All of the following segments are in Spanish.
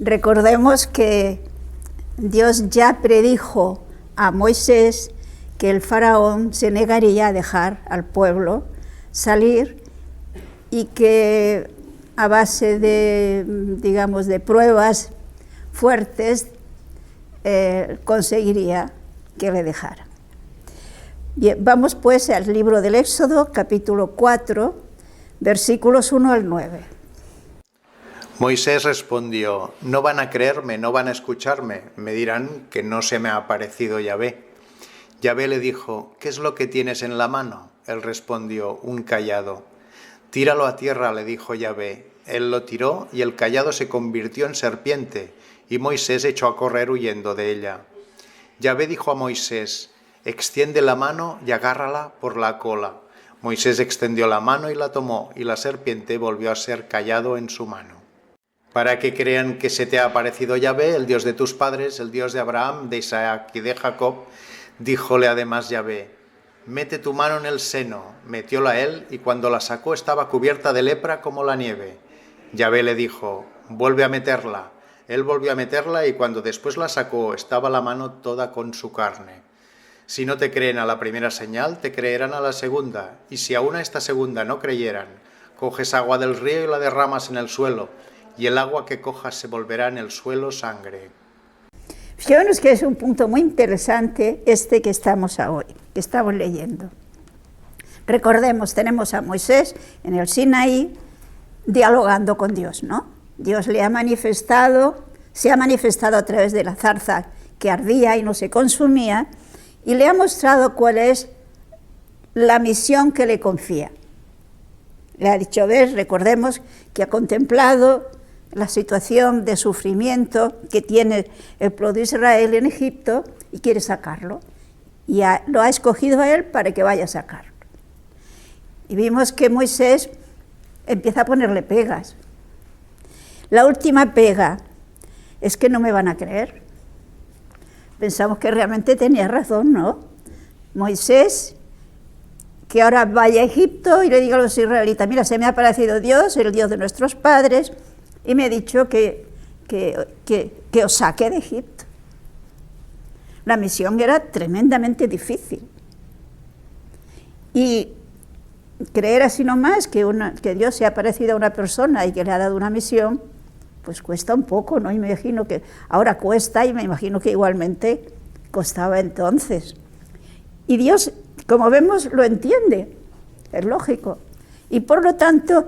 Recordemos que Dios ya predijo a Moisés que el faraón se negaría a dejar al pueblo salir y que a base de, digamos, de pruebas fuertes conseguiría que le dejara. Bien, vamos pues al libro del Éxodo, capítulo 4, versículos 1 al 9. Moisés respondió: no van a creerme, no van a escucharme, me dirán que no se me ha aparecido Yahvé. Yahvé le dijo: ¿qué es lo que tienes en la mano? Él respondió: un cayado. Tíralo a tierra, le dijo Yahvé. Él lo tiró y el cayado se convirtió en serpiente, y Moisés echó a correr huyendo de ella. Yahvé dijo a Moisés: extiende la mano y agárrala por la cola. Moisés extendió la mano y la tomó, y la serpiente volvió a ser cayado en su mano. Para que crean que se te ha aparecido Yahvé, el Dios de tus padres, el Dios de Abraham, de Isaac y de Jacob, díjole además Yahvé: mete tu mano en el seno. Metióla él, y cuando la sacó estaba cubierta de lepra como la nieve. Yahvé le dijo: vuelve a meterla. Él volvió a meterla, y cuando después la sacó estaba la mano toda con su carne. Si no te creen a la primera señal, te creerán a la segunda, y si aún a esta segunda no creyeran, coges agua del río y la derramas en el suelo, y el agua que cojas se volverá en el suelo sangre. Fíjate que es un punto muy interesante este que estamos leyendo. Recordemos, tenemos a Moisés en el Sinaí dialogando con Dios, ¿no? Dios le ha manifestado, se ha manifestado a través de la zarza que ardía y no se consumía, y le ha mostrado cuál es la misión que le confía. Le ha dicho: ves, recordemos que ha contemplado la situación de sufrimiento que tiene el pueblo de Israel en Egipto y quiere sacarlo. Y lo ha escogido a él para que vaya a sacarlo. Y vimos que Moisés empieza a ponerle pegas. La última pega es que no me van a creer. Pensamos que realmente tenía razón, ¿no? Moisés, que ahora vaya a Egipto y le diga a los israelitas: mira, se me ha aparecido Dios, el Dios de nuestros padres, y me ha dicho que os saque de Egipto. La misión era tremendamente difícil. Y creer así nomás que Dios se ha aparecido a una persona y que le ha dado una misión, pues cuesta un poco, ¿no? Y me imagino que ahora cuesta, y me imagino que igualmente costaba entonces. Y Dios, como vemos, lo entiende, es lógico. Y por lo tanto,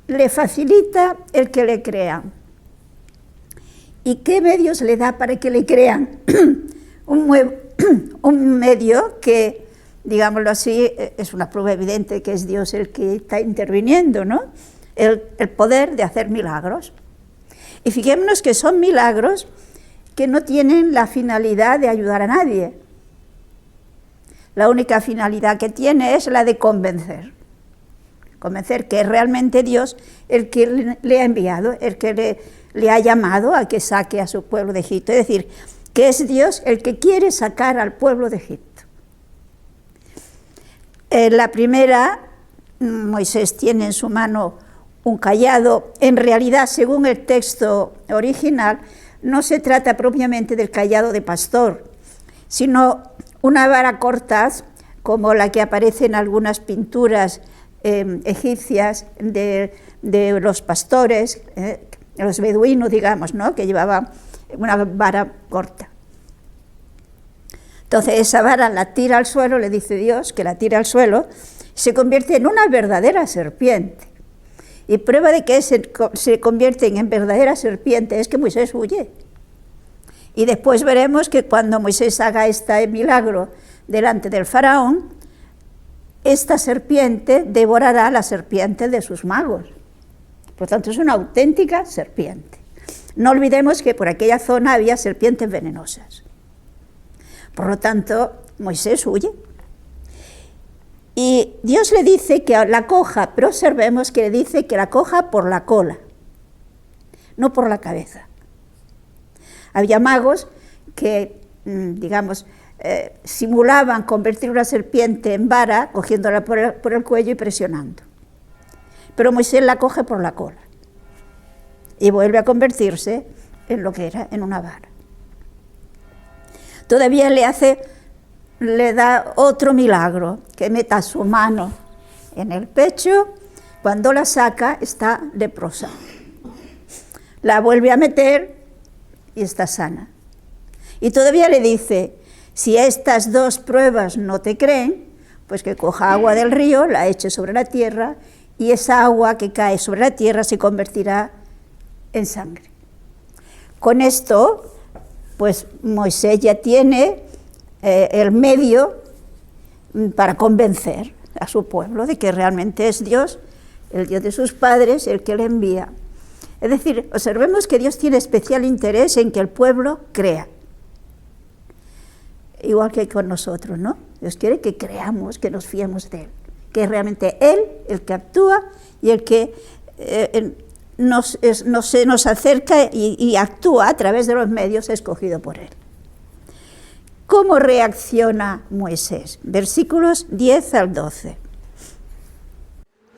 le facilita el que le crean. ¿Y qué medios le da para que le crean? un medio que, digámoslo así, es una prueba evidente que es Dios el que está interviniendo, ¿no? El poder de hacer milagros. Y fijémonos que son milagros que no tienen la finalidad de ayudar a nadie. La única finalidad que tiene es la de convencer que es realmente Dios el que le ha enviado, el que le ha llamado a que saque a su pueblo de Egipto. Es decir, que es Dios el que quiere sacar al pueblo de Egipto. La primera, Moisés tiene en su mano un cayado. En realidad, según el texto original, no se trata propiamente del cayado de pastor, sino una vara corta, como la que aparece en algunas pinturas egipcias de los pastores, los beduinos, digamos, ¿no? Que llevaban una vara corta. Entonces esa vara la tira al suelo, le dice Dios que la tira al suelo, se convierte en una verdadera serpiente. Y prueba de que se convierten en verdadera serpiente es que Moisés huye. Y después veremos que cuando Moisés haga este milagro delante del faraón, esta serpiente devorará a la serpiente de sus magos. Por tanto, es una auténtica serpiente. No olvidemos que por aquella zona había serpientes venenosas. Por lo tanto, Moisés huye. Y Dios le dice que la coja, pero observemos que le dice que la coja por la cola, no por la cabeza. Había magos que, digamos, simulaban convertir una serpiente en vara, cogiéndola por el cuello y presionando. Pero Moisés la coge por la cola y vuelve a convertirse en lo que era, en una vara. Todavía le da otro milagro, que meta su mano en el pecho, cuando la saca está leprosa. La vuelve a meter y está sana. Y todavía le dice, si estas dos pruebas no te creen, pues que coja agua del río, la eche sobre la tierra, y esa agua que cae sobre la tierra se convertirá en sangre. Con esto, pues Moisés ya tiene el medio para convencer a su pueblo de que realmente es Dios, el Dios de sus padres, el que le envía. Es decir, observemos que Dios tiene especial interés en que el pueblo crea. Igual que con nosotros, ¿no? Dios quiere que creamos, que nos fiemos de Él, que es realmente Él el que actúa y el que nos acerca y actúa a través de los medios escogidos por Él. ¿Cómo reacciona Moisés? Versículos 10 al 12.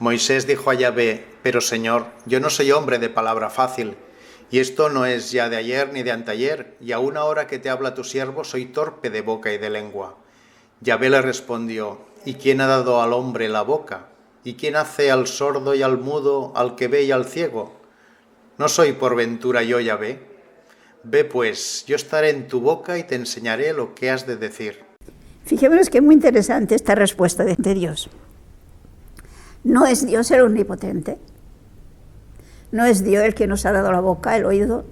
Moisés dijo a Yahvé, pero Señor, yo no soy hombre de palabra fácil, y esto no es ya de ayer ni de anteayer, y aún ahora que te habla tu siervo soy torpe de boca y de lengua. Yahvé le respondió, ¿y quién ha dado al hombre la boca? ¿Y quién hace al sordo y al mudo, al que ve y al ciego? ¿No soy por ventura yo Yahvé? Ve pues, yo estaré en tu boca y te enseñaré lo que has de decir. Fijémonos que es muy interesante esta respuesta de Dios. ¿No es Dios el omnipotente? ¿No es Dios el que nos ha dado la boca, el oído?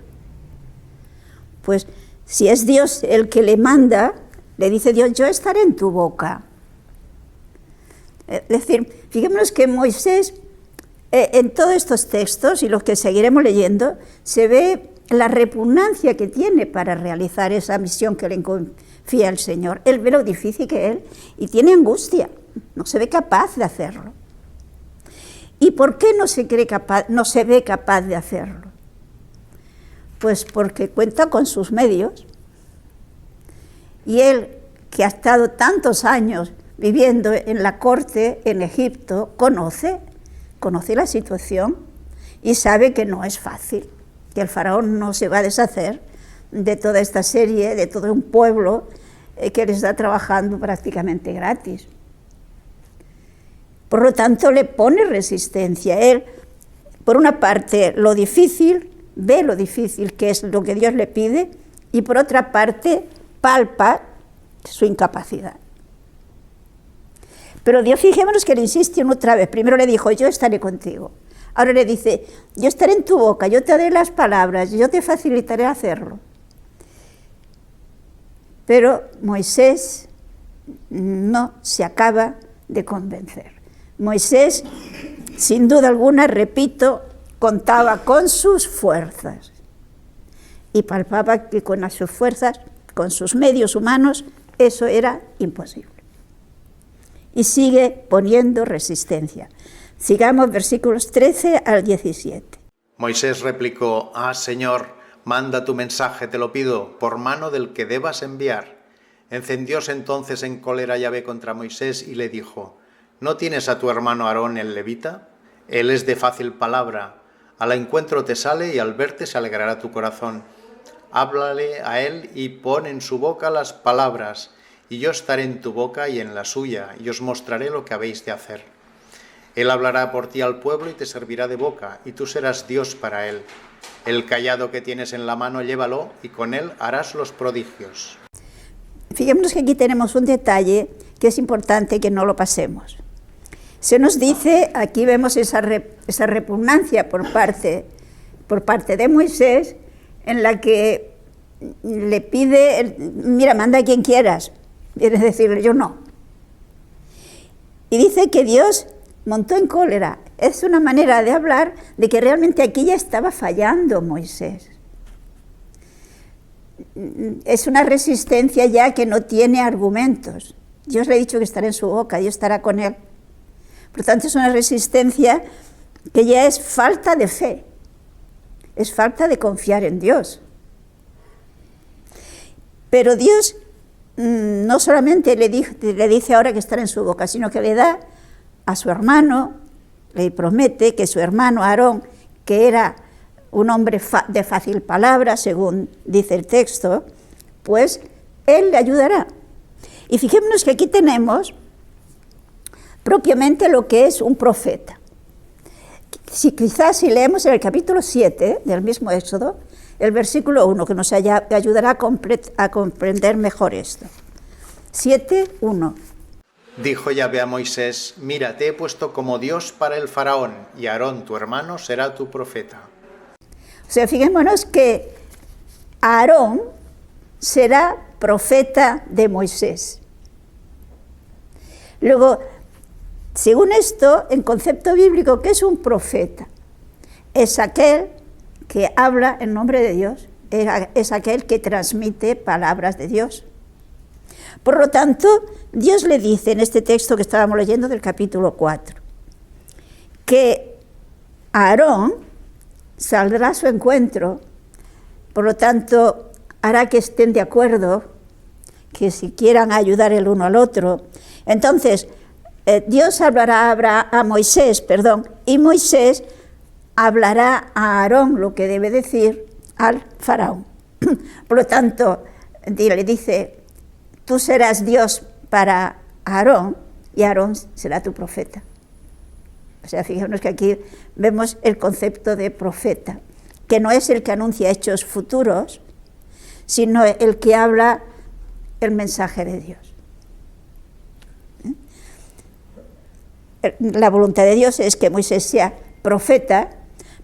Pues si es Dios el que le manda, le dice Dios, yo estaré en tu boca. Es decir, fijémonos que Moisés, en todos estos textos y los que seguiremos leyendo, se ve la repugnancia que tiene para realizar esa misión que le confía el Señor. Él ve lo difícil que es y tiene angustia, no se ve capaz de hacerlo. ¿Y por qué no se ve capaz de hacerlo? Pues porque cuenta con sus medios. Y él, que ha estado tantos años viviendo en la corte en Egipto, conoce la situación y sabe que no es fácil, que el faraón no se va a deshacer de toda esta serie, de todo un pueblo que le está trabajando prácticamente gratis. Por lo tanto, le pone resistencia. Él, por una parte, ve lo difícil que es lo que Dios le pide, y por otra parte, palpa su incapacidad. Pero Dios, fijémonos que le insiste una otra vez. Primero le dijo, yo estaré contigo. Ahora le dice, yo estaré en tu boca, yo te daré las palabras, yo te facilitaré hacerlo. Pero Moisés no se acaba de convencer. Moisés, sin duda alguna, repito, contaba con sus fuerzas y palpaba que con sus fuerzas, con sus medios humanos, eso era imposible. Y sigue poniendo resistencia. Sigamos versículos 13 al 17. Moisés replicó, Señor, manda tu mensaje, te lo pido, por mano del que debas enviar. Encendióse entonces en cólera Yahvé contra Moisés y le dijo, ¿no tienes a tu hermano Aarón el levita? Él es de fácil palabra, al encuentro te sale y al verte se alegrará tu corazón. Háblale a él y pon en su boca las palabras, y yo estaré en tu boca y en la suya, y os mostraré lo que habéis de hacer. Él hablará por ti al pueblo y te servirá de boca, y tú serás Dios para él. El cayado que tienes en la mano, llévalo, y con él harás los prodigios. Fijémonos que aquí tenemos un detalle que es importante que no lo pasemos. Se nos dice, aquí vemos esa repugnancia por parte de Moisés, en la que le pide, mira, manda a quien quieras, es decir, yo no. Y dice que Dios montó en cólera. Es una manera de hablar de que realmente aquí ya estaba fallando Moisés. Es una resistencia ya que no tiene argumentos. Dios le ha dicho que estará en su boca, Dios estará con él. Por lo tanto, es una resistencia que ya es falta de fe, es falta de confiar en Dios. Pero Dios no solamente le dice ahora que estará en su boca, sino que le da a su hermano, le promete que su hermano Aarón, que era un hombre de fácil palabra, según dice el texto, pues él le ayudará. Y fijémonos que aquí tenemos propiamente lo que es un profeta. Quizás si leemos en el capítulo 7 del mismo Éxodo, el versículo 1, que nos ayudará a comprender mejor esto. 7:1. Dijo Yahvé a Moisés: mira, te he puesto como Dios para el faraón, y Aarón, tu hermano, será tu profeta. O sea, fijémonos que Aarón será profeta de Moisés. Luego, según esto, en concepto bíblico, ¿qué es un profeta? Es aquel que habla en nombre de Dios, es aquel que transmite palabras de Dios. Por lo tanto, Dios le dice en este texto que estábamos leyendo del capítulo 4, que Aarón saldrá a su encuentro, por lo tanto, hará que estén de acuerdo, que si quieran ayudar el uno al otro. Entonces, Dios hablará a Moisés, y Moisés hablará a Aarón lo que debe decir al faraón. Por lo tanto, le dice: tú serás Dios para Aarón y Aarón será tu profeta. O sea, fijémonos que aquí vemos el concepto de profeta, que no es el que anuncia hechos futuros, sino el que habla el mensaje de Dios. La voluntad de Dios es que Moisés sea profeta,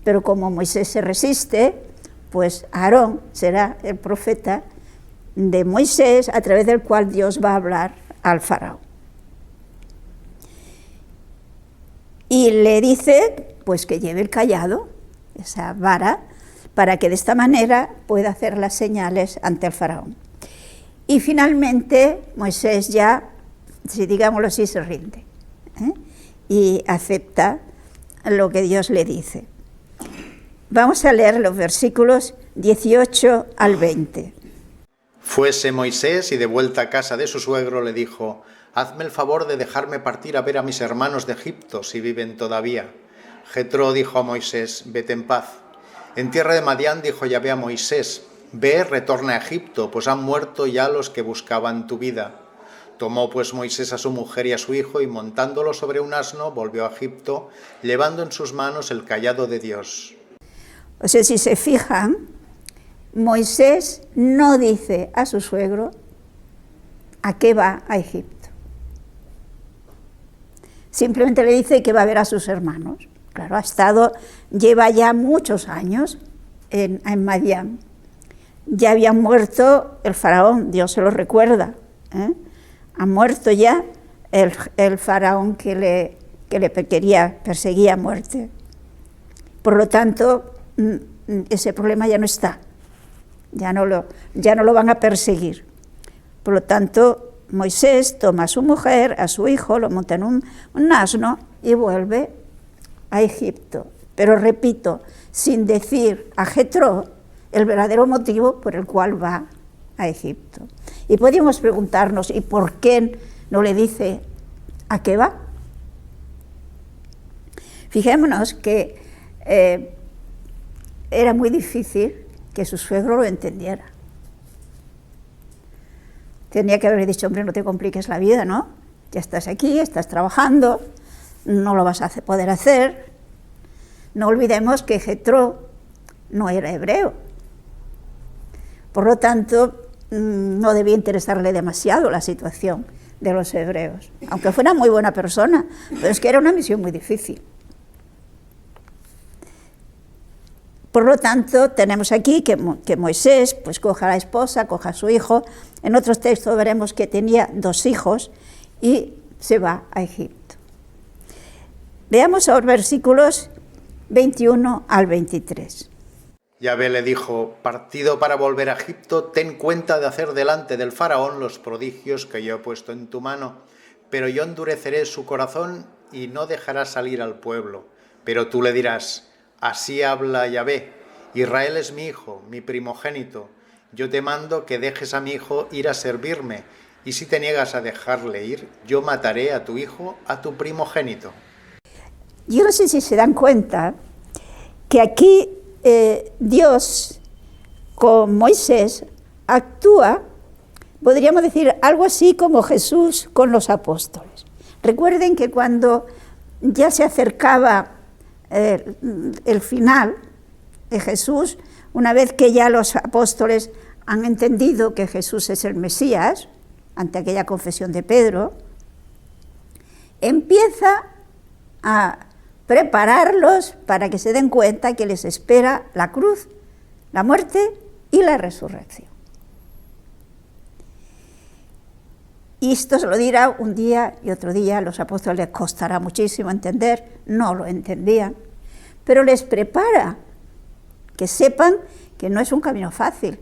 pero como Moisés se resiste, pues Aarón será el profeta de Moisés, a través del cual Dios va a hablar al faraón. Y le dice pues que lleve el cayado, esa vara, para que de esta manera pueda hacer las señales ante el faraón. Y finalmente Moisés ya, si digámoslo así, se rinde, y acepta lo que Dios le dice. Vamos a leer los versículos 18 al 20. Fuese Moisés y de vuelta a casa de su suegro le dijo: hazme el favor de dejarme partir a ver a mis hermanos de Egipto, si viven todavía. Jetro dijo a Moisés: vete en paz. En tierra de Madián dijo Yahvé a Moisés: ve, retorna a Egipto, pues han muerto ya los que buscaban tu vida. Tomó pues Moisés a su mujer y a su hijo, y montándolo sobre un asno, volvió a Egipto, llevando en sus manos el cayado de Dios. O sea, si se fijan, Moisés no dice a su suegro a qué va a Egipto. Simplemente le dice que va a ver a sus hermanos. Claro, lleva ya muchos años en Madián. Ya había muerto el faraón, Dios se lo recuerda. Ha muerto ya el faraón que le perseguía a muerte. Por lo tanto, ese problema ya no está. Ya no lo van a perseguir. Por lo tanto, Moisés toma a su mujer, a su hijo, lo monta en un asno y vuelve a Egipto. Pero repito, sin decir a Jetro el verdadero motivo por el cual va a Egipto. Y podemos preguntarnos, ¿y por qué no le dice a qué va? Fijémonos que era muy difícil que su suegro lo entendiera. Tenía que haberle dicho: hombre, no te compliques la vida, ¿no? Ya estás aquí, estás trabajando, no lo vas a poder hacer. No olvidemos que Jetro no era hebreo. Por lo tanto, no debía interesarle demasiado la situación de los hebreos, aunque fuera muy buena persona, pero es que era una misión muy difícil. Por lo tanto, tenemos aquí que Moisés pues coja a la esposa, coja a su hijo. En otros textos veremos que tenía 2 hijos y se va a Egipto. Veamos ahora versículos 21 al 23. Yahvé le dijo: partido para volver a Egipto, ten cuenta de hacer delante del faraón los prodigios que yo he puesto en tu mano, pero yo endureceré su corazón y no dejará salir al pueblo. Pero tú le dirás: así habla Yahvé, Israel es mi hijo, mi primogénito. Yo te mando que dejes a mi hijo ir a servirme, y si te niegas a dejarle ir, yo mataré a tu hijo, a tu primogénito. Yo no sé si se dan cuenta que aquí Dios con Moisés actúa, podríamos decir, algo así como Jesús con los apóstoles. Recuerden que cuando ya se acercaba el final de Jesús, una vez que ya los apóstoles han entendido que Jesús es el Mesías, ante aquella confesión de Pedro, empieza a prepararlos para que se den cuenta que les espera la cruz, la muerte y la resurrección. Y esto se lo dirá un día y otro día, a los apóstoles les costará muchísimo entender, no lo entendían, pero les prepara, que sepan que no es un camino fácil,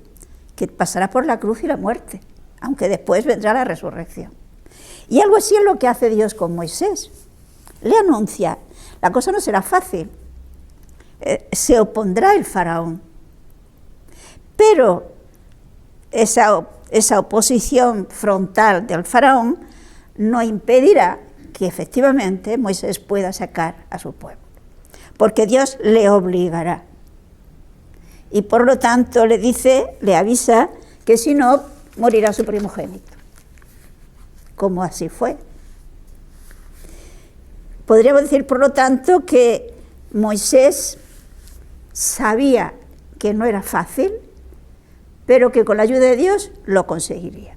que pasará por la cruz y la muerte, aunque después vendrá la resurrección. Y algo así es lo que hace Dios con Moisés. Le anuncia, la cosa no será fácil, se opondrá el faraón, pero esa oposición frontal del faraón no impedirá que efectivamente Moisés pueda sacar a su pueblo, porque Dios le obligará. Y por lo tanto le dice, le avisa que si no, morirá su primogénito, como así fue. Podríamos decir, por lo tanto, que Moisés sabía que no era fácil, pero que con la ayuda de Dios lo conseguiría.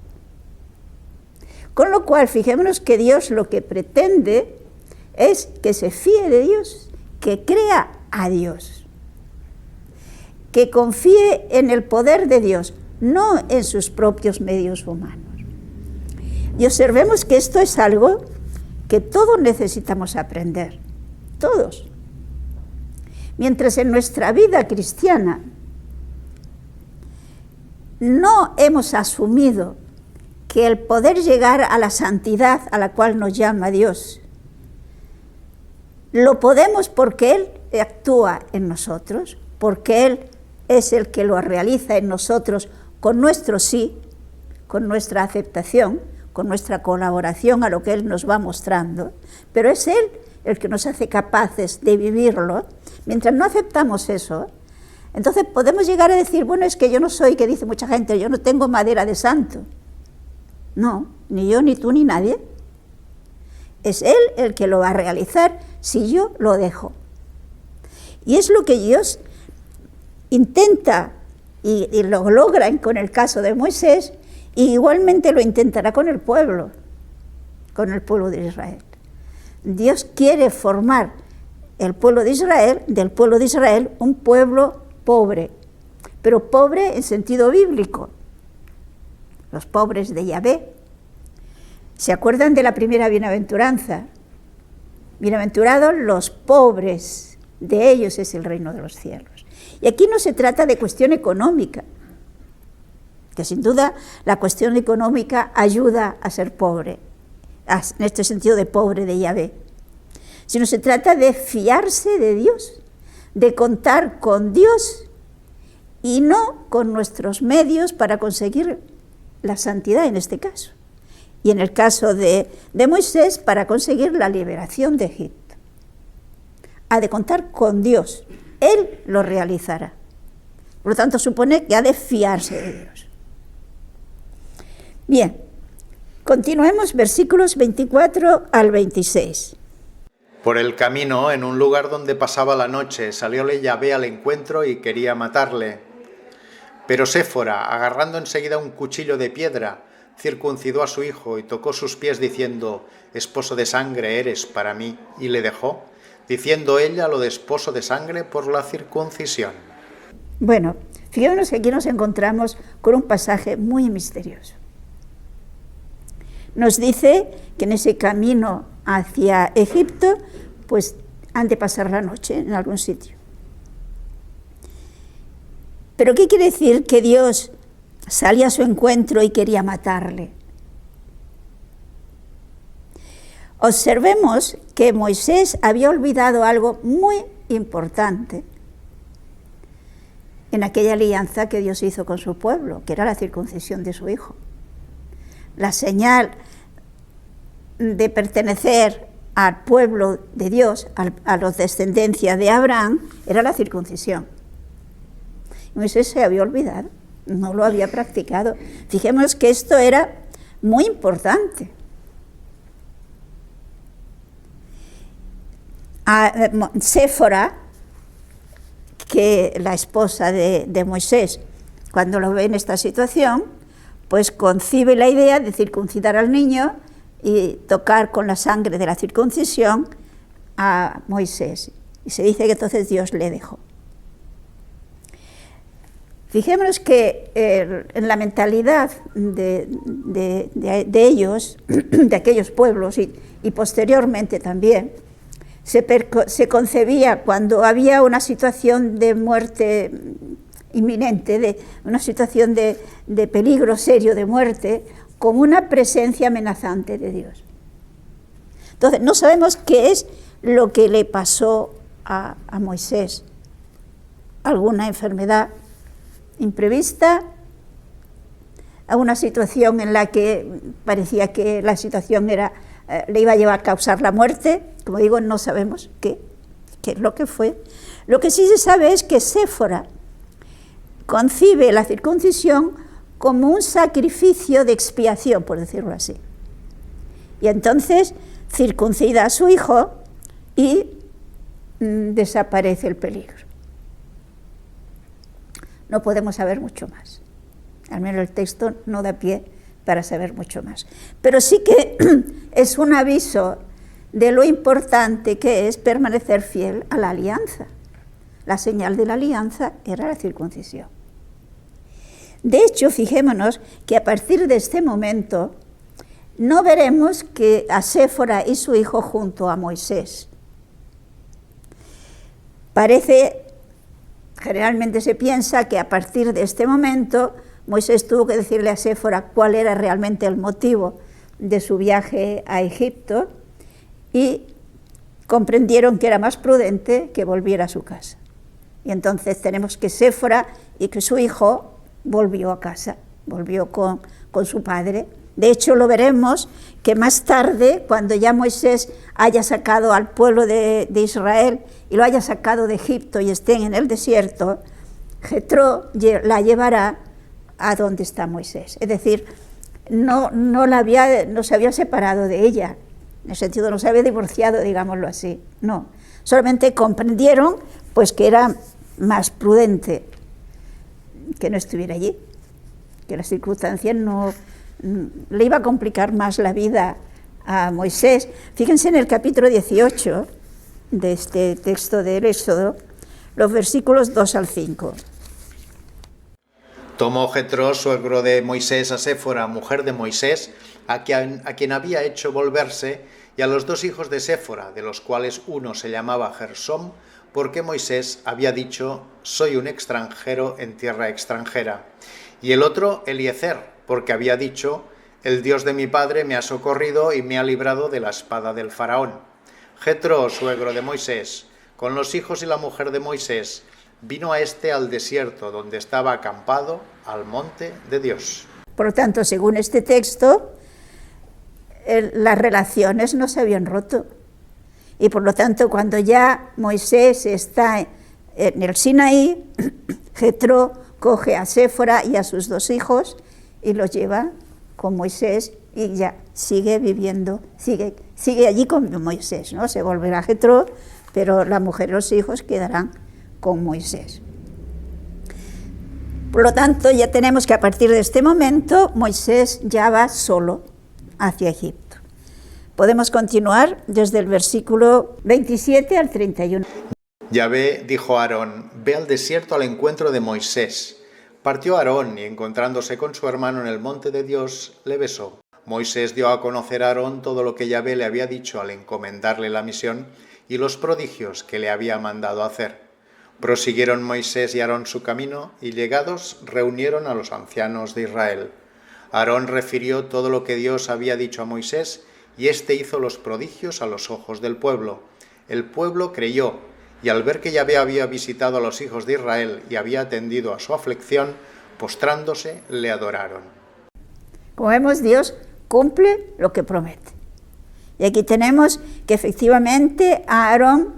Con lo cual, fijémonos que Dios lo que pretende es que se fíe de Dios, que crea a Dios, que confíe en el poder de Dios, no en sus propios medios humanos. Y observemos que esto es algo que todos necesitamos aprender, todos. Mientras en nuestra vida cristiana no hemos asumido que el poder llegar a la santidad a la cual nos llama Dios, lo podemos porque Él actúa en nosotros, porque Él es el que lo realiza en nosotros con nuestro sí, con nuestra aceptación, con nuestra colaboración a lo que Él nos va mostrando, pero es Él el que nos hace capaces de vivirlo. Mientras no aceptamos eso, entonces podemos llegar a decir, bueno, es que yo no soy, que dice mucha gente, yo no tengo madera de santo. No, ni yo, ni tú, ni nadie. Es Él el que lo va a realizar si yo lo dejo. Y es lo que Dios intenta y lo logra con el caso de Moisés, y igualmente lo intentará con el pueblo de Israel. Dios quiere formar del pueblo de Israel, un pueblo pobre, pero pobre en sentido bíblico. Los pobres de Yahvé. ¿Se acuerdan de la primera bienaventuranza? Bienaventurados los pobres, de ellos es el reino de los cielos. Y aquí no se trata de cuestión económica, que sin duda la cuestión económica ayuda a ser pobre, en este sentido de pobre de Yahvé, sino se trata de fiarse de Dios, de contar con Dios y no con nuestros medios para conseguir la santidad en este caso. Y en el caso de Moisés, para conseguir la liberación de Egipto. Ha de contar con Dios, Él lo realizará. Por lo tanto, supone que ha de fiarse de Dios. Bien, continuemos versículos 24 al 26. Por el camino, en un lugar donde pasaba la noche, salióle Yahvé al encuentro y quería matarle. Pero Séfora, agarrando enseguida un cuchillo de piedra, circuncidó a su hijo y tocó sus pies diciendo, esposo de sangre eres para mí, y le dejó, diciendo ella lo de esposo de sangre por la circuncisión. Bueno, fíjenos que aquí nos encontramos con un pasaje muy misterioso. Nos dice que en ese camino hacia Egipto, pues han de pasar la noche en algún sitio. ¿Pero qué quiere decir que Dios salía a su encuentro y quería matarle? Observemos que Moisés había olvidado algo muy importante en aquella alianza que Dios hizo con su pueblo, que era la circuncisión de su hijo. La señal de pertenecer al pueblo de Dios, a los descendencias de Abraham, era la circuncisión. Moisés se había olvidado, no lo había practicado. Fijémonos que esto era muy importante. Séfora, que la esposa de Moisés, cuando lo ve en esta situación, pues concibe la idea de circuncidar al niño y tocar con la sangre de la circuncisión a Moisés. Y se dice que entonces Dios le dejó. Fijémonos que en la mentalidad de ellos, de aquellos pueblos y posteriormente también, se concebía cuando había una situación de muerte inminente, una situación de peligro serio de muerte, como una presencia amenazante de Dios. Entonces, no sabemos qué es lo que le pasó a Moisés. Alguna enfermedad imprevista, a una situación en la que parecía que la situación le iba a llevar a causar la muerte. Como digo, no sabemos qué es lo que fue. Lo que sí se sabe es que Séfora concibe la circuncisión como un sacrificio de expiación, por decirlo así. Y entonces circuncida a su hijo y desaparece el peligro. No podemos saber mucho más. Al menos el texto no da pie para saber mucho más. Pero sí que es un aviso de lo importante que es permanecer fiel a la alianza. La señal de la alianza era la circuncisión. De hecho, fijémonos que a partir de este momento no veremos que a Séfora y su hijo junto a Moisés. Generalmente se piensa que a partir de este momento Moisés tuvo que decirle a Séfora cuál era realmente el motivo de su viaje a Egipto y comprendieron que era más prudente que volviera a su casa. Y entonces tenemos que Séfora y que su hijo volvió a casa, volvió con su padre. De hecho, lo veremos que más tarde, cuando ya Moisés haya sacado al pueblo de Israel y lo haya sacado de Egipto y estén en el desierto, Jetro la llevará a donde está Moisés. Es decir, no se había separado de ella, en el sentido no se había divorciado, digámoslo así, no. Solamente comprendieron pues que era más prudente que no estuviera allí, que las circunstancias no le iba a complicar más la vida a Moisés. Fíjense en el capítulo 18 de este texto del Éxodo, los versículos 2 al 5. Tomó Jetro, suegro de Moisés, a Séfora, mujer de Moisés, a quien había hecho volverse, y a los dos hijos de Séfora, de los cuales uno se llamaba Gersóm, porque Moisés había dicho: soy un extranjero en tierra extranjera. Y el otro, Eliezer, porque había dicho: el Dios de mi padre me ha socorrido y me ha librado de la espada del faraón. Jetro, suegro de Moisés, con los hijos y la mujer de Moisés, vino a este al desierto, donde estaba acampado, al monte de Dios. Por lo tanto, según este texto, las relaciones no se habían roto. Y por lo tanto, cuando ya Moisés está en el Sinaí, Jetro coge a Séfora y a sus dos hijos y los lleva con Moisés y ya sigue viviendo, sigue allí con Moisés, ¿no? Se volverá Jetro, pero la mujer y los hijos quedarán con Moisés. Por lo tanto, ya tenemos que a partir de este momento Moisés ya va solo hacia Egipto. Podemos continuar desde el versículo 27 al 31. Yahvé dijo a Aarón: ve al desierto al encuentro de Moisés. Partió Aarón y, encontrándose con su hermano en el monte de Dios, le besó. Moisés dio a conocer a Aarón todo lo que Yahvé le había dicho al encomendarle la misión y los prodigios que le había mandado hacer. Prosiguieron Moisés y Aarón su camino y, llegados, reunieron a los ancianos de Israel. Aarón refirió todo lo que Dios había dicho a Moisés y éste hizo los prodigios a los ojos del pueblo. El pueblo creyó, y al ver que Yahvé había visitado a los hijos de Israel y había atendido a su aflicción, postrándose, le adoraron. Como vemos, Dios cumple lo que promete. Y aquí tenemos que efectivamente Aarón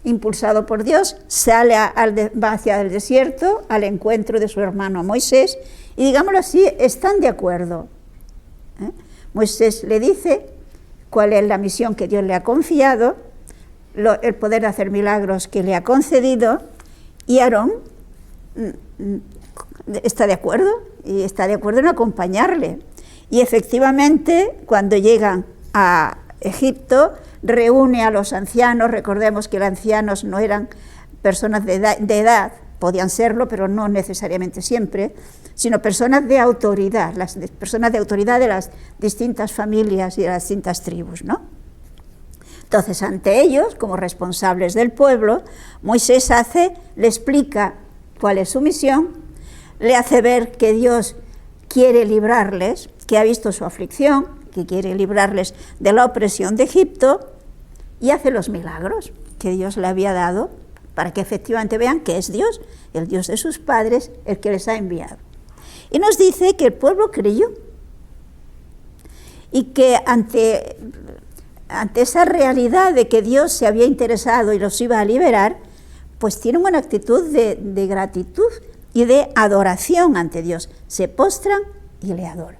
impulsado por Dios, va hacia el desierto al encuentro de su hermano Moisés y, digámoslo así, están de acuerdo. Moisés le dice cuál es la misión que Dios le ha confiado, el poder de hacer milagros que le ha concedido, y Aarón está de acuerdo, y está de acuerdo en acompañarle. Y efectivamente, cuando llegan a Egipto, reúne a los ancianos. Recordemos que los ancianos no eran personas de edad, podían serlo, pero no necesariamente siempre, sino personas de autoridad, personas de autoridad de las distintas familias y de las distintas tribus, ¿no? Entonces, ante ellos, como responsables del pueblo, Moisés le explica cuál es su misión, le hace ver que Dios quiere librarles, que ha visto su aflicción, que quiere librarles de la opresión de Egipto, y hace los milagros que Dios le había dado para que efectivamente vean que es Dios, el Dios de sus padres, el que les ha enviado. Y nos dice que el pueblo creyó y que ante esa realidad de que Dios se había interesado y los iba a liberar, pues tienen una actitud de gratitud y de adoración ante Dios. Se postran y le adoran.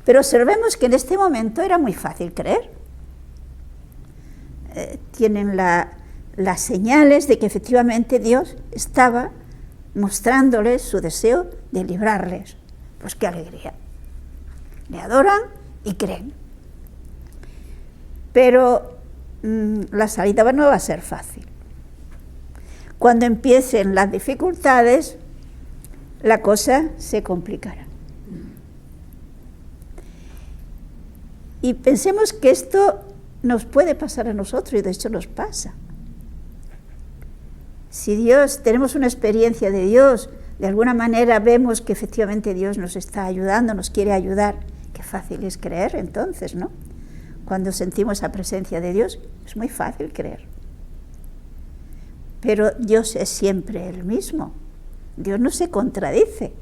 Pero observemos que en este momento era muy fácil creer. Tienen las señales de que efectivamente Dios estaba mostrándoles su deseo de librarles. Pues qué alegría. Le adoran y creen. Pero la salida no va a ser fácil. Cuando empiecen las dificultades, la cosa se complicará. Y pensemos que esto nos puede pasar a nosotros, y de hecho nos pasa. Si tenemos una experiencia de Dios, de alguna manera vemos que efectivamente Dios nos está ayudando, nos quiere ayudar, qué fácil es creer entonces, ¿no? Cuando sentimos esa presencia de Dios, es muy fácil creer. Pero Dios es siempre el mismo. Dios no se contradice.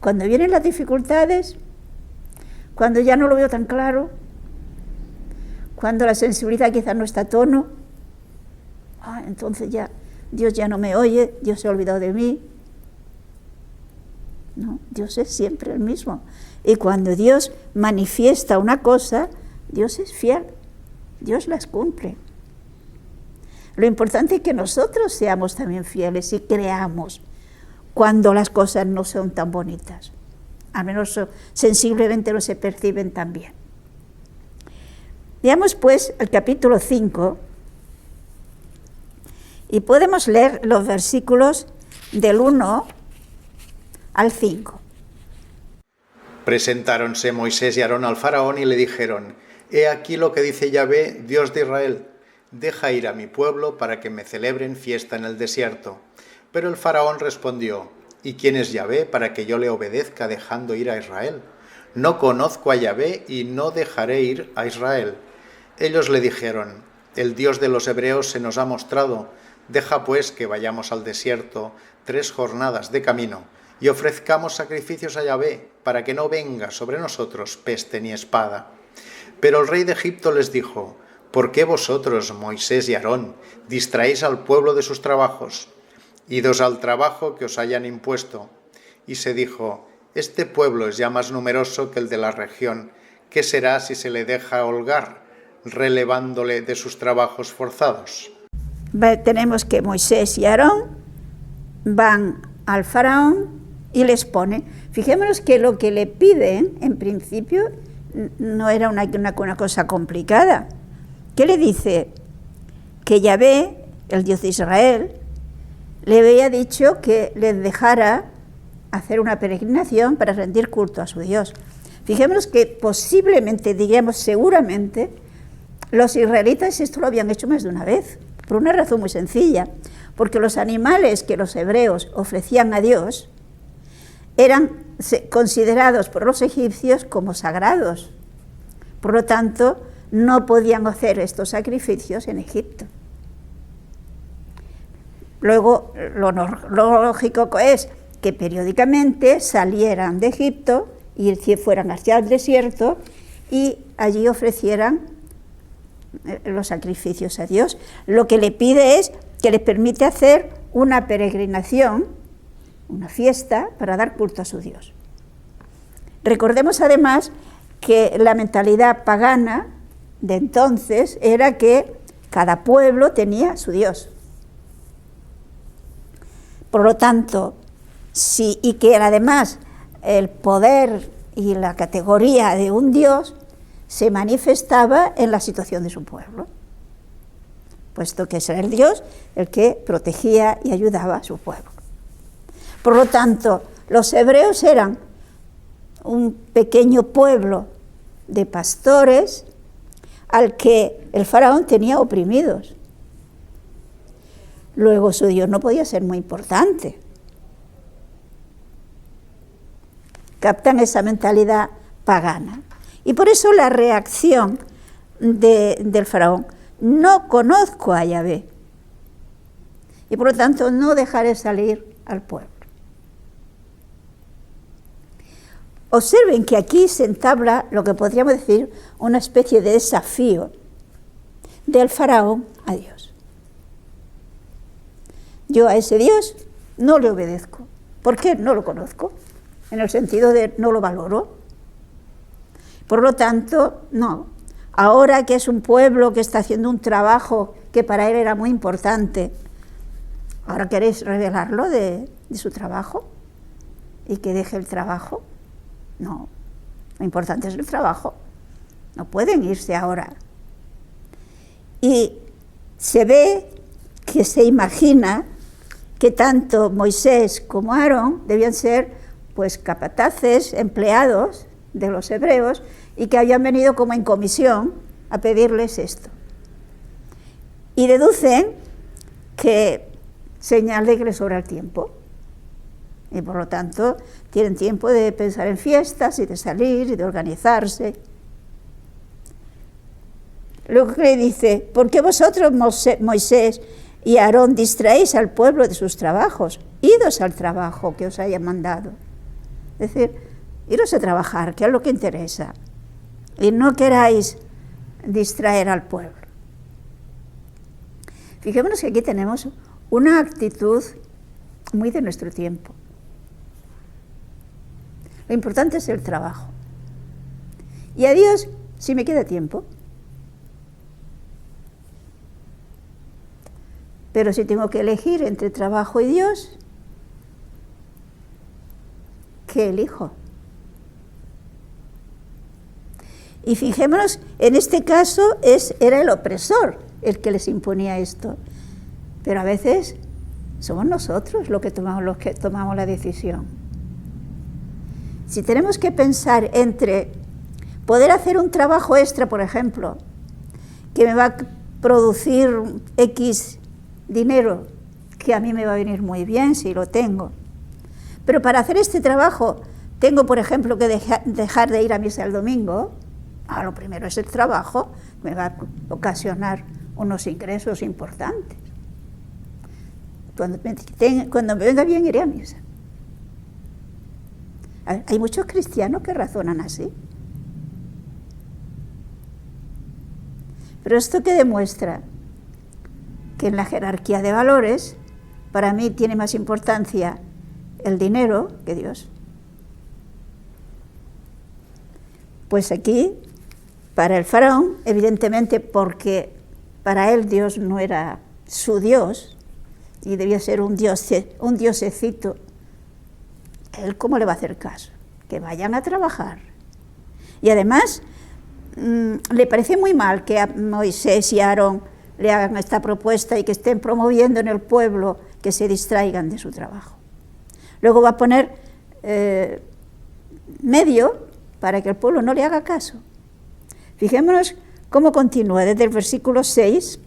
Cuando vienen las dificultades, cuando ya no lo veo tan claro, cuando la sensibilidad quizás no está a tono, entonces ya Dios ya no me oye, Dios se ha olvidado de mí. No, Dios es siempre el mismo. Y cuando Dios manifiesta una cosa, Dios es fiel, Dios las cumple. Lo importante es que nosotros seamos también fieles y creamos cuando las cosas no son tan bonitas. Al menos sensiblemente no se perciben tan bien. Veamos pues el capítulo 5 y podemos leer los versículos del 1 al 5. Presentáronse Moisés y Aarón al faraón y le dijeron: He aquí lo que dice Yahvé, Dios de Israel: Deja ir a mi pueblo para que me celebren fiesta en el desierto. Pero el faraón respondió: ¿Y quién es Yahvé para que yo le obedezca dejando ir a Israel? No conozco a Yahvé y no dejaré ir a Israel. Ellos le dijeron: El Dios de los hebreos se nos ha mostrado. Deja pues que vayamos al desierto 3 jornadas de camino y ofrezcamos sacrificios a Yahvé para que no venga sobre nosotros peste ni espada. Pero el rey de Egipto les dijo: ¿Por qué vosotros, Moisés y Aarón, distraéis al pueblo de sus trabajos? Idos al trabajo que os hayan impuesto. Y se dijo: Este pueblo es ya más numeroso que el de la región. ¿Qué será si se le deja holgar, relevándole de sus trabajos forzados? Tenemos que Moisés y Aarón van al faraón y les pone. Fijémonos que lo que le piden, en principio, no era una cosa complicada. ¿Qué le dice? Que Yahvé, el Dios de Israel, le había dicho que les dejara hacer una peregrinación para rendir culto a su Dios. Fijémonos que posiblemente, diríamos seguramente, los israelitas esto lo habían hecho más de una vez, por una razón muy sencilla, porque los animales que los hebreos ofrecían a Dios eran considerados por los egipcios como sagrados. Por lo tanto, no podían hacer estos sacrificios en Egipto. Luego, lo lógico es que periódicamente salieran de Egipto y fueran hacia el desierto y allí ofrecieran los sacrificios a Dios. Lo que le pide es que les permite hacer una peregrinación, una fiesta, para dar culto a su Dios. Recordemos además que la mentalidad pagana de entonces era que cada pueblo tenía su Dios. Por lo tanto, y que además el poder y la categoría de un Dios se manifestaba en la situación de su pueblo, puesto que era el Dios el que protegía y ayudaba a su pueblo. Por lo tanto, los hebreos eran un pequeño pueblo de pastores al que el faraón tenía oprimidos. Luego su Dios no podía ser muy importante. Captan esa mentalidad pagana. Y por eso la reacción del faraón: no conozco a Yahvé, y por lo tanto no dejaré salir al pueblo. Observen que aquí se entabla lo que podríamos decir una especie de desafío del faraón a Dios. Yo a ese Dios no le obedezco. ¿Por qué? No lo conozco, en el sentido de no lo valoro. Por lo tanto, no. Ahora que es un pueblo que está haciendo un trabajo que para él era muy importante, ¿ahora queréis revelarlo de su trabajo y que deje el trabajo? No, lo importante es el trabajo. No pueden irse ahora. Y se ve que se imagina que tanto Moisés como Aarón debían ser pues capataces, empleados de los hebreos, y que habían venido como en comisión a pedirles esto. Y deducen que señal de que les sobra el tiempo. Y por lo tanto tienen tiempo de pensar en fiestas y de salir y de organizarse. Luego que dice: ¿por qué vosotros, Moisés y Aarón, distraéis al pueblo de sus trabajos? Idos al trabajo que os haya mandado. Es decir, iros a trabajar, que es lo que interesa, y no queráis distraer al pueblo. Fijémonos que aquí tenemos una actitud muy de nuestro tiempo. Lo importante es el trabajo. Y a Dios, si me queda tiempo. Pero si tengo que elegir entre trabajo y Dios, ¿qué elijo? Y fijémonos, en este caso era el opresor el que les imponía esto. Pero a veces somos nosotros los que tomamos la decisión. Si tenemos que pensar entre poder hacer un trabajo extra, por ejemplo, que me va a producir X dinero, que a mí me va a venir muy bien si lo tengo, pero para hacer este trabajo tengo, por ejemplo, que dejar de ir a misa el domingo, lo primero es el trabajo, me va a ocasionar unos ingresos importantes. Cuando me venga bien iré a misa. Hay muchos cristianos que razonan así. Pero esto que demuestra que en la jerarquía de valores, para mí tiene más importancia el dinero que Dios. Pues aquí, para el faraón, evidentemente porque para él Dios no era su Dios y debía ser un diosecito, ¿él cómo le va a hacer caso? Que vayan a trabajar. Y además, le parece muy mal que a Moisés y a Aarón le hagan esta propuesta y que estén promoviendo en el pueblo que se distraigan de su trabajo. Luego va a poner medio para que el pueblo no le haga caso. Fijémonos cómo continúa desde el versículo 6,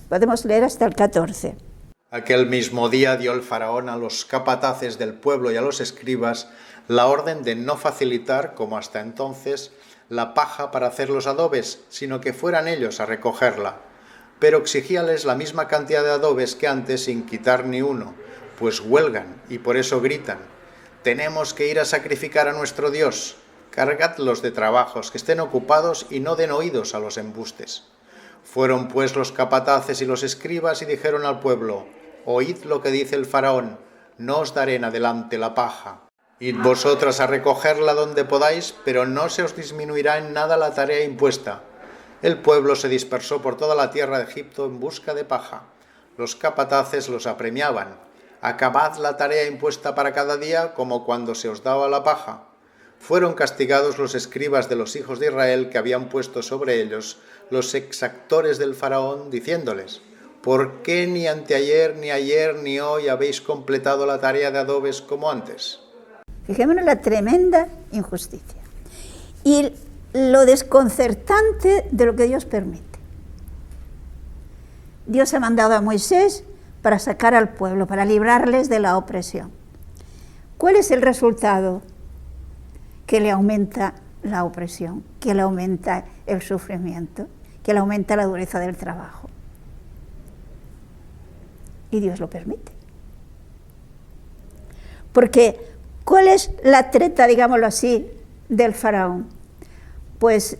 podemos leer hasta el 14. Aquel mismo día dio el faraón a los capataces del pueblo y a los escribas la orden de no facilitar, como hasta entonces, la paja para hacer los adobes, sino que fueran ellos a recogerla. Pero exigíales la misma cantidad de adobes que antes sin quitar ni uno, pues huelgan y por eso gritan: tenemos que ir a sacrificar a nuestro Dios. Cargadlos de trabajos, que estén ocupados y no den oídos a los embustes. Fueron pues los capataces y los escribas y dijeron al pueblo: oíd lo que dice el faraón, no os daré en adelante la paja. Id vosotras a recogerla donde podáis, pero no se os disminuirá en nada la tarea impuesta. El pueblo se dispersó por toda la tierra de Egipto en busca de paja. Los capataces los apremiaban: acabad la tarea impuesta para cada día, como cuando se os daba la paja. Fueron castigados los escribas de los hijos de Israel que habían puesto sobre ellos los exactores del faraón, diciéndoles: ¿por qué ni anteayer, ni ayer, ni hoy habéis completado la tarea de adobes como antes? Fijémonos la tremenda injusticia y lo desconcertante de lo que Dios permite. Dios ha mandado a Moisés para sacar al pueblo, para librarles de la opresión. ¿Cuál es el resultado? Que le aumenta la opresión, que le aumenta el sufrimiento, que le aumenta la dureza del trabajo. Y Dios lo permite. Porque, ¿cuál es la treta, digámoslo así, del faraón? Pues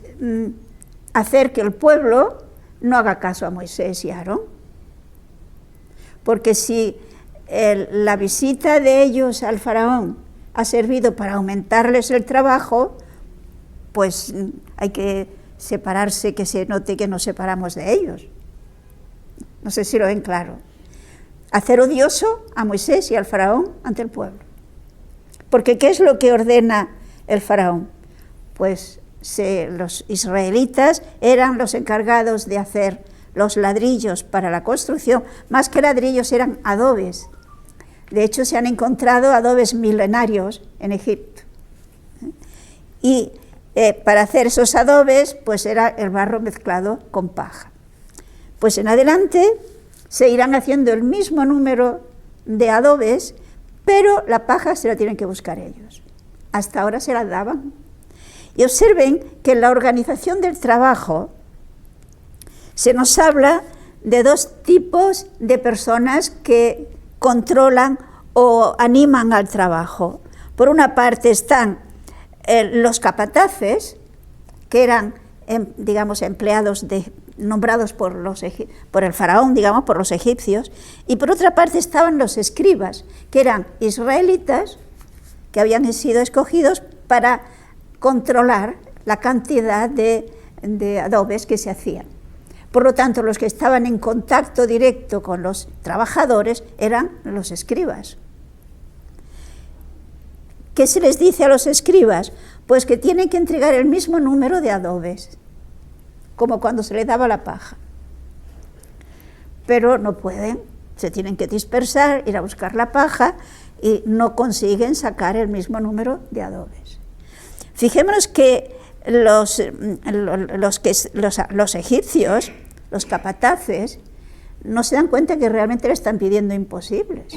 hacer que el pueblo no haga caso a Moisés y a Aarón. Porque si la visita de ellos al faraón ha servido para aumentarles el trabajo, pues hay que separarse, que se note que nos separamos de ellos. No sé si lo ven claro. Hacer odioso a Moisés y al faraón ante el pueblo. Porque ¿qué es lo que ordena el faraón? Pues los israelitas eran los encargados de hacer los ladrillos para la construcción. Más que ladrillos, eran adobes. De hecho, se han encontrado adobes milenarios en Egipto. Y para hacer esos adobes, pues era el barro mezclado con paja. Pues en adelante se irán haciendo el mismo número de adobes, pero la paja se la tienen que buscar ellos. Hasta ahora se la daban. Y observen que en la organización del trabajo se nos habla de dos tipos de personas que controlan o animan al trabajo. Por una parte están los capataces, que eran, digamos, empleados nombrados por el faraón, digamos, por los egipcios, y por otra parte estaban los escribas, que eran israelitas, que habían sido escogidos para controlar la cantidad de adobes que se hacían. Por lo tanto, los que estaban en contacto directo con los trabajadores eran los escribas. ¿Qué se les dice a los escribas? Pues que tienen que entregar el mismo número de adobes, como cuando se les daba la paja. Pero no pueden, se tienen que dispersar, ir a buscar la paja y no consiguen sacar el mismo número de adobes. Fijémonos que los egipcios, los capataces, no se dan cuenta que realmente le están pidiendo imposibles.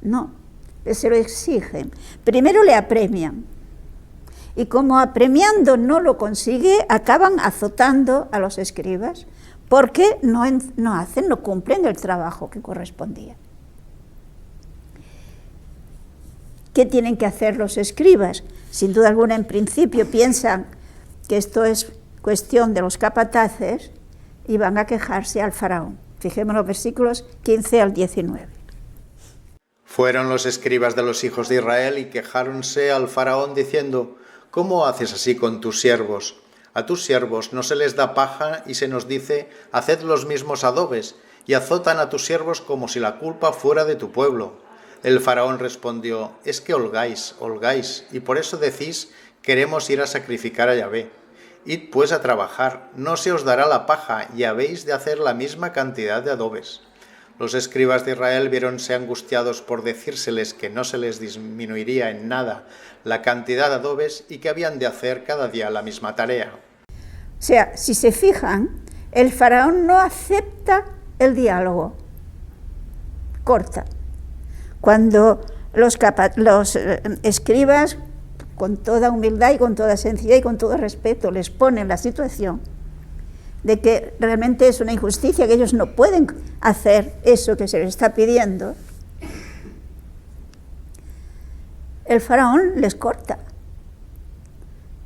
No, se lo exigen. Primero le apremian. Y como apremiando no lo consigue, acaban azotando a los escribas porque no cumplen el trabajo que correspondía. ¿Qué tienen que hacer los escribas? Sin duda alguna, en principio piensan que esto es cuestión de los capataces y van a quejarse al faraón. Fijémonos los versículos 15 al 19. Fueron los escribas de los hijos de Israel y quejáronse al faraón diciendo: ¿cómo haces así con tus siervos? A tus siervos no se les da paja y se nos dice: haced los mismos adobes, y azotan a tus siervos como si la culpa fuera de tu pueblo. El faraón respondió: es que holgáis, y por eso decís: queremos ir a sacrificar a Yahvé. Id pues a trabajar, no se os dará la paja, y habéis de hacer la misma cantidad de adobes. Los escribas de Israel viéronse angustiados por decírseles que no se les disminuiría en nada la cantidad de adobes y que habían de hacer cada día la misma tarea. O sea, si se fijan, el faraón no acepta el diálogo, corta. Cuando los escribas, con toda humildad y con toda sencillez y con todo respeto, les ponen la situación de que realmente es una injusticia, que ellos no pueden hacer eso que se les está pidiendo, el faraón les corta.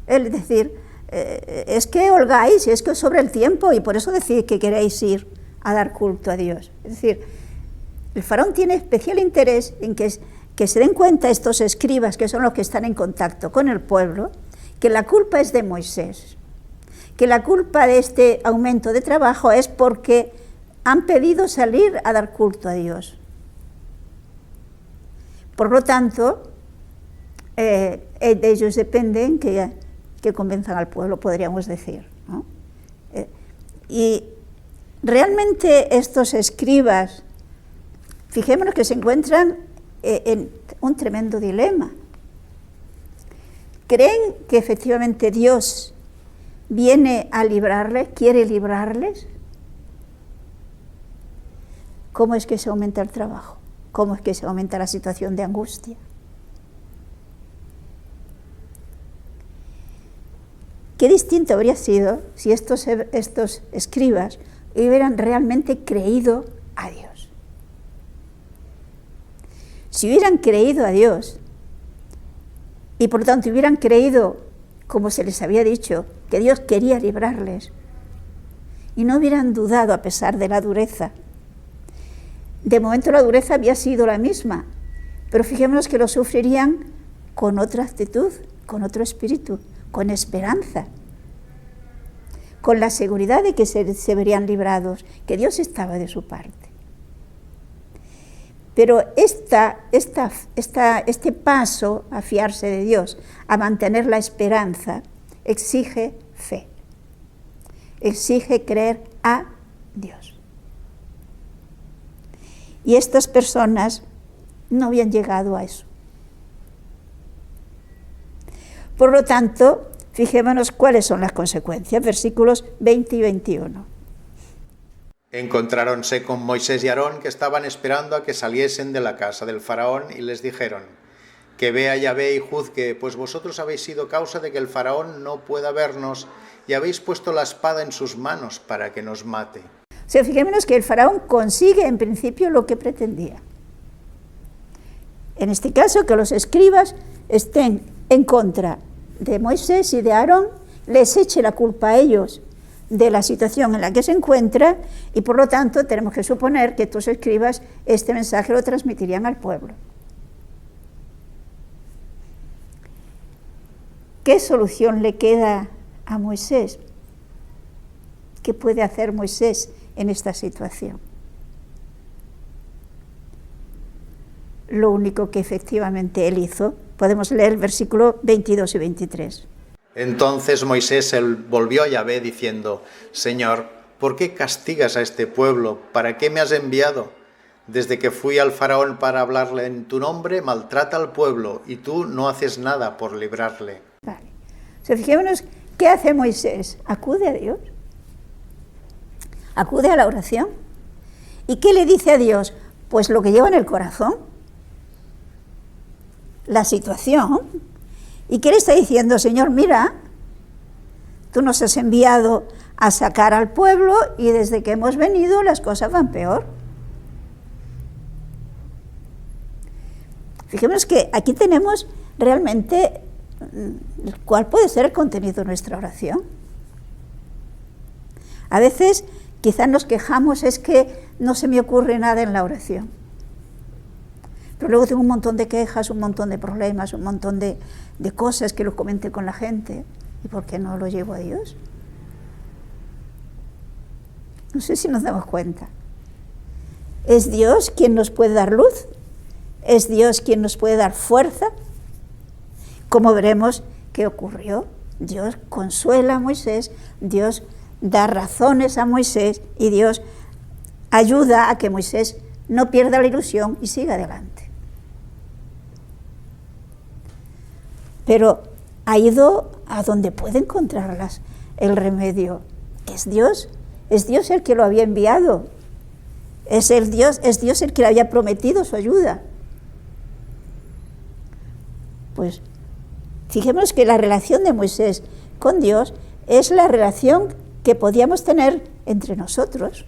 Es decir, es que holgáis, es que os sobra el tiempo y por eso decís que queréis ir a dar culto a Dios. Es decir, el faraón tiene especial interés en que se den cuenta estos escribas, que son los que están en contacto con el pueblo, que la culpa es de Moisés, que la culpa de este aumento de trabajo es porque han pedido salir a dar culto a Dios. Por lo tanto, de ellos dependen que convenzan al pueblo, podríamos decir, ¿no? Y realmente estos escribas, fijémonos que se encuentran en un tremendo dilema. ¿Creen que efectivamente Dios viene a librarles, quiere librarles? ¿Cómo es que se aumenta el trabajo? ¿Cómo es que se aumenta la situación de angustia? Qué distinto habría sido si estos escribas hubieran realmente creído a Dios. Si hubieran creído a Dios y por tanto hubieran creído, como se les había dicho, que Dios quería librarles y no hubieran dudado a pesar de la dureza. De momento la dureza había sido la misma, pero fijémonos que lo sufrirían con otra actitud, con otro espíritu, con esperanza, con la seguridad de que se verían librados, que Dios estaba de su parte. Pero este paso a fiarse de Dios, a mantener la esperanza, exige fe, exige creer a Dios. Y estas personas no habían llegado a eso. Por lo tanto, fijémonos cuáles son las consecuencias, versículos 20 y 21. Encontráronse con Moisés y Aarón, que estaban esperando a que saliesen de la casa del faraón, y les dijeron: que vea Yahvé y juzgue, pues vosotros habéis sido causa de que el faraón no pueda vernos, y habéis puesto la espada en sus manos para que nos mate. O sea, fijémonos que el faraón consigue en principio lo que pretendía. En este caso, que los escribas estén en contra de Moisés y de Aarón, les eche la culpa a ellos de la situación en la que se encuentra, y por lo tanto tenemos que suponer que estos escribas este mensaje lo transmitirían al pueblo. ¿Qué solución le queda a Moisés? ¿Qué puede hacer Moisés en esta situación? Lo único que efectivamente él hizo, podemos leer el versículo 22 y 23. Entonces Moisés volvió a Yahvé diciendo: Señor, ¿por qué castigas a este pueblo? ¿Para qué me has enviado? Desde que fui al faraón para hablarle en tu nombre, maltrata al pueblo, y tú no haces nada por librarle. Vale. O sea, fijémonos, ¿qué hace Moisés? Acude a Dios. Acude a la oración. ¿Y qué le dice a Dios? Pues lo que lleva en el corazón. La situación. ¿Y qué le está diciendo? Señor, mira, tú nos has enviado a sacar al pueblo y desde que hemos venido las cosas van peor. Fijémonos que aquí tenemos realmente cuál puede ser el contenido de nuestra oración. A veces quizás nos quejamos, es que no se me ocurre nada en la oración. Pero luego tengo un montón de quejas, un montón de problemas, un montón de cosas que los comenté con la gente. ¿Y por qué no lo llevo a Dios? No sé si nos damos cuenta. ¿Es Dios quien nos puede dar luz? ¿Es Dios quien nos puede dar fuerza? Como veremos qué ocurrió. Dios consuela a Moisés, Dios da razones a Moisés y Dios ayuda a que Moisés no pierda la ilusión y siga adelante. Pero ha ido a donde puede encontrarlas el remedio. Es Dios el que lo había enviado. Es Dios el que le había prometido su ayuda. Pues fijémonos que la relación de Moisés con Dios es la relación que podíamos tener entre nosotros.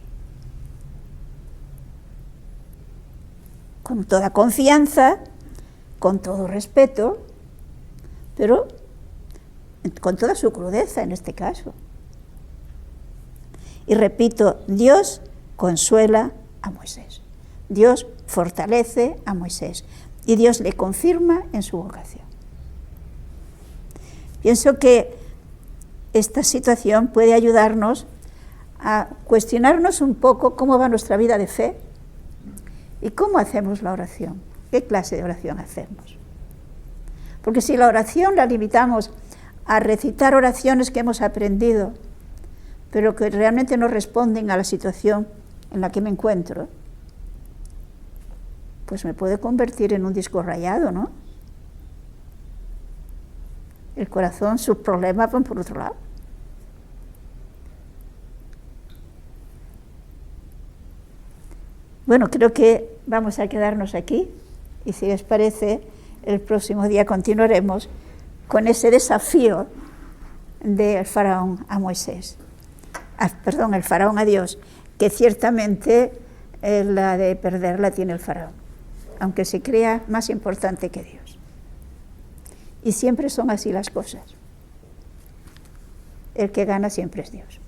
Con toda confianza, con todo respeto, pero con toda su crudeza en este caso. Y repito, Dios consuela a Moisés, Dios fortalece a Moisés y Dios le confirma en su vocación. Pienso que esta situación puede ayudarnos a cuestionarnos un poco cómo va nuestra vida de fe y cómo hacemos la oración, qué clase de oración hacemos. Porque si la oración la limitamos a recitar oraciones que hemos aprendido, pero que realmente no responden a la situación en la que me encuentro, pues me puede convertir en un disco rayado, ¿no? El corazón, sus problemas van por otro lado. Bueno, creo que vamos a quedarnos aquí y si les parece, el próximo día continuaremos con ese desafío del faraón a Moisés. El faraón a Dios, que ciertamente la de perderla tiene el faraón, aunque se crea más importante que Dios. Y siempre son así las cosas. El que gana siempre es Dios.